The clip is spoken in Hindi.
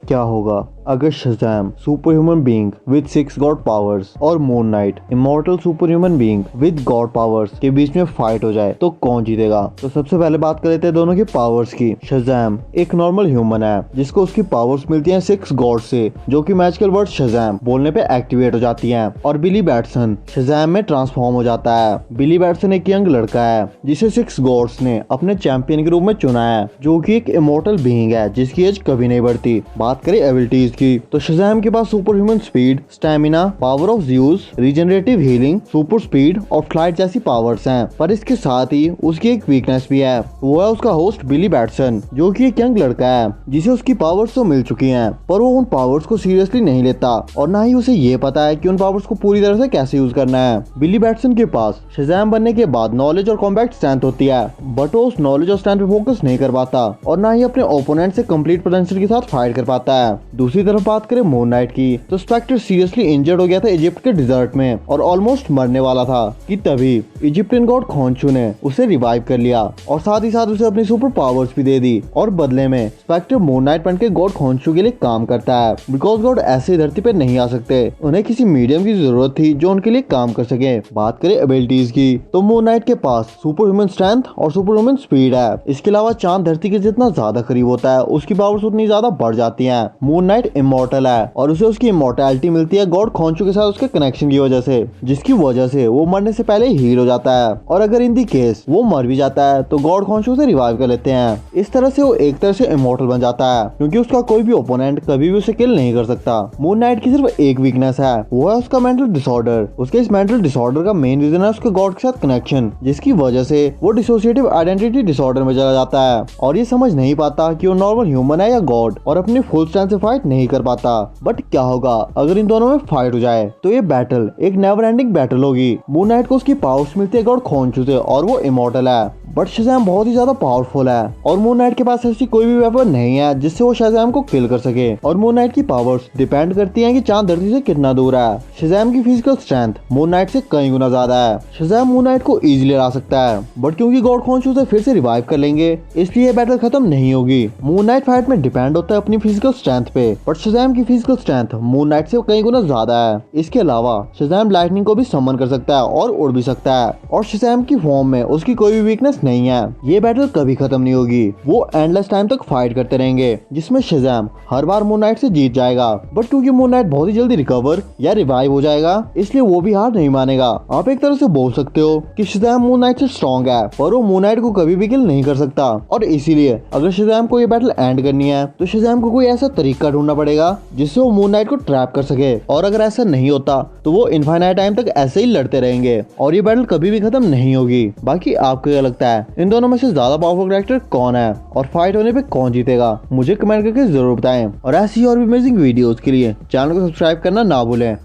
क्या होगा अगर Shazam super human being with 6 god powers और moon knight immortal super human being with god powers के बीच में फाइट हो जाए तो कौन जीतेगा। तो सबसे पहले बात कर लेते हैं दोनों की पावर्स की। शज़ैम एक नॉर्मल ह्यूमन है जिसको उसकी पावर्स मिलती हैं 6 गॉड से, जो कि मैजिकल वर्ड शज़ैम बोलने पे एक्टिवेट हो जाती हैं। और बिली बैटसन शज़ैम में ट्रांसफॉर्म हो जाता है। बिली बैटसन एक यंग लड़का है जिसे 6 गॉड्स ने अपने चैंपियन के रूप में चुना है, जो कि एक इमॉर्टल बीइंग है जिसकी एज कभी नहीं बढ़ती। बात करें एबिलिटीज की तो शज़ैम के पास super human speed, stamina, power of Zeus, regenerative healing, super speed और फ्लाइट जैसी पावर्स हैं। पर इसके साथ ही उसकी एक वीकनेस भी है, वो है उसका होस्ट बिली बैटसन, जो कि एक यंग लड़का है जिसे उसकी पावर्स तो मिल चुकी हैं, पर वो उन पावर्स को सीरियसली नहीं लेता और ना ही उसे ये पता है कि उन पावर्स को पूरी तरह से कैसे यूज करना है। बिली बैटसन के पास शज़ैम बनने के बाद नॉलेज और कॉम्बैट स्ट्रेंथ होती है, बट वो उस नॉलेज और स्ट्रेंथ पे फोकस नहीं कर पाता और ना ही अपने ओपोनेंट से कंप्लीट पोटेंशियल के साथ फाइट कर पाता है। दूसरी तरफ बात करें मून नाइट की तो स्पेक्टर सीरियसली इंजर्ड हो गया था इजिप्ट के डिजर्ट में और ऑलमोस्ट मरने वाला था कि तभी इजिप्टियन गॉड खोंचू ने उसे रिवाइव कर लिया और साथ ही साथ उसे अपनी सुपर पावर्स भी दे दी। और बदले में स्पेक्टर मून नाइट बन के गॉड खोंचू के लिए काम करता है, बिकॉज गॉड ऐसे धरती पे नहीं आ सकते, उन्हें किसी मीडियम की जरूरत थी जो उनके लिए काम कर सके। बात करें एबिलिटीज की तो मून नाइट के पास सुपर ह्यूमन स्ट्रेंथ और सुपर ह्यूमन स्पीड है। इसके अलावा चांद धरती के जितना ज्यादा करीब होता है उसकी पावर्स उतनी ज्यादा बढ़ जाती हैं। मून नाइट इमॉर्टल है और उसे उसकी इमॉर्टैलिटी मिलती है गॉड खोंचू के साथ उसके कनेक्शन की वजह से, जिसकी वजह से वो मरने से पहले हील हो जाता है। और अगर इन दी केस वो मर भी जाता है तो गॉड खोंचू उसे रिवाइव कर लेते हैं। इस तरह से वो एक तरह से इमॉर्टल बन जाता है क्योंकि उसका कोई भी ओपोनेंट कभी भी उसे किल नहीं कर सकता। मून नाइट की सिर्फ एक वीकनेस है, वो है उसका मेंटल डिसऑर्डर। उसके इस मेंटल डिसऑर्डर का मेन रीजन है उसके गॉड के साथ कनेक्शन, जिसकी वजह से वो डिसोसिएटिव आइडेंटिटी डिसऑर्डर में चला जाता है और ये समझ नहीं पाता कि वो नॉर्मल ह्यूमन है या गॉड, और अपनी फुल स्ट्रेंथ से फाइट नहीं कर पाता। बट क्या होगा अगर इन दोनों में फाइट हो जाए तो ये बैटल एक नेवर एंडिंग बैटल होगी। मून नाइट को उसकी पावर्स मिलती है गॉड खोंचू से और वो इमॉर्टल है, बट शज़ैम बहुत ही ज्यादा पावरफुल है और मून नाइट के पास ऐसी कोई भी वेपन नहीं है जिससे वो शज़ैम को किल कर सके। और मून नाइट की पावर्स डिपेंड करती हैं कि चांद धरती से कितना दूर है। शज़ैम की फिजिकल स्ट्रेंथ मून नाइट से कई गुना ज्यादा है। शज़ैम मून नाइट को इजीली हरा सकता है, बट क्योंकि गॉड खोंचू उसे फिर से रिवाइव कर लेंगे इसलिए बैटल खत्म नहीं होगी। मून नाइट फाइट में डिपेंड होता है अपनी फिजिकल स्ट्रेंथ पे, बट शज़ैम की फिजिकल स्ट्रेंथ मून नाइट से कई गुना ज्यादा है। इसके अलावा शज़ैम लाइटनिंग को भी समन कर सकता है और उड़ भी सकता है, और शज़ैम की फॉर्म में उसकी कोई भी वीकनेस नहीं है। ये बैटल कभी खत्म नहीं होगी, वो एंडलेस टाइम तक फाइट करते रहेंगे जिसमें शज़ैम हर बार मून नाइट से जीत जाएगा। बट क्योंकि मून नाइट बहुत ही जल्दी रिकवर या रिवाइव हो जाएगा इसलिए वो भी हार नहीं मानेगा। आप एक तरह से बोल सकते हो कि शज़ैम मून नाइट से स्ट्रॉन्ग है पर वो मून नाइट को कभी भी किल नहीं कर सकता, और इसीलिए अगर शज़ैम को ये बैटल एंड करनी है तो शज़ैम को कोई ऐसा तरीका ढूंढना पड़ेगा जिससे वो मून नाइट को ट्रैप कर सके। और अगर ऐसा नहीं होता तो वो इनफाइनाइट टाइम तक ऐसे ही लड़ते रहेंगे और ये बैटल कभी भी खत्म नहीं होगी। बाकी आपको क्या लगता है इन दोनों में से ज्यादा पावरफुल कैरेक्टर कौन है और फाइट होने पे कौन जीतेगा? मुझे कमेंट करके जरूर बताएं और ऐसी और भी अमेजिंग वीडियोस के लिए चैनल को सब्सक्राइब करना ना भूलें।